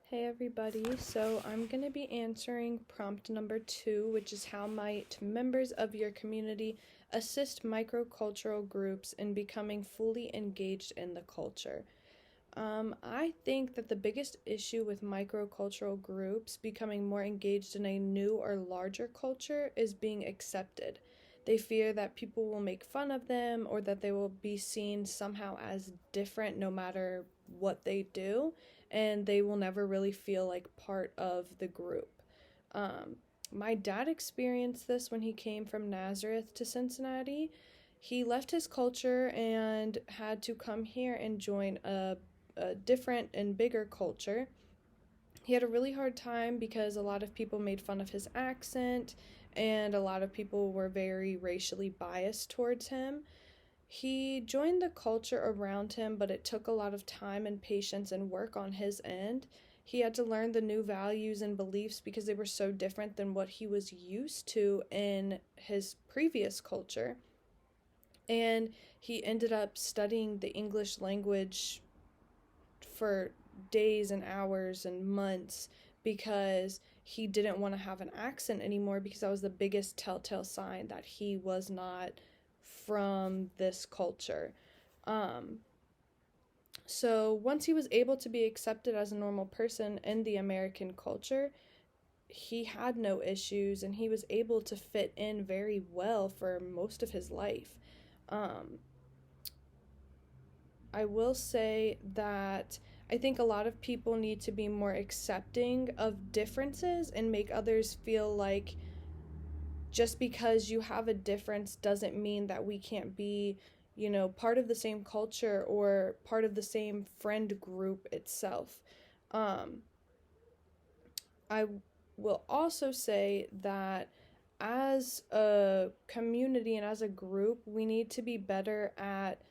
Hey everybody, so I'm going to be answering prompt number 2, which is how might members of your community assist microcultural groups in becoming fully engaged in the culture. I think that the biggest issue with microcultural groups becoming more engaged in a new or larger culture is being accepted. They fear that people will make fun of them or that they will be seen somehow as different no matter what they do, and they will never really feel like part of the group. Um, my dad experienced this when he came from Nazareth to Cincinnati. He left his culture and had to come here and join a different and bigger culture. He had a really hard time because a lot of people made fun of his accent and a lot of people were very racially biased towards him. He joined the culture around him, but it took a lot of time and patience and work on his end. He had to learn the new values and beliefs because they were so different than what he was used to in his previous culture. And he ended up studying the English language for days and hours and months because he didn't want to have an accent anymore, because that was the biggest telltale sign that he was not from this culture. Um, so once he was able to be accepted as a normal person in the American culture, he had no issues and he was able to fit in very well for most of his life. Um, I will say that I think a lot of people need to be more accepting of differences and make others feel like just because you have a difference doesn't mean that we can't be, part of the same culture or part of the same friend group itself. Um, I will also say that as a community and as a group, we need to be better at,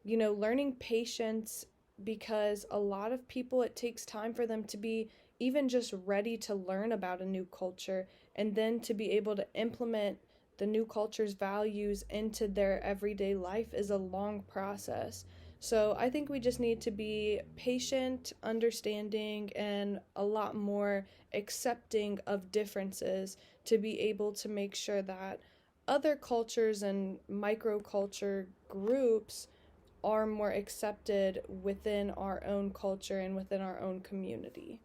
learning patience, because a lot of people, it takes time for them to be even just ready to learn about a new culture and then to be able to implement the new culture's values into their everyday life is a long process. So I think we just need to be patient, understanding, and a lot more accepting of differences to be able to make sure that other cultures and microculture groups are more accepted within our own culture and within our own community.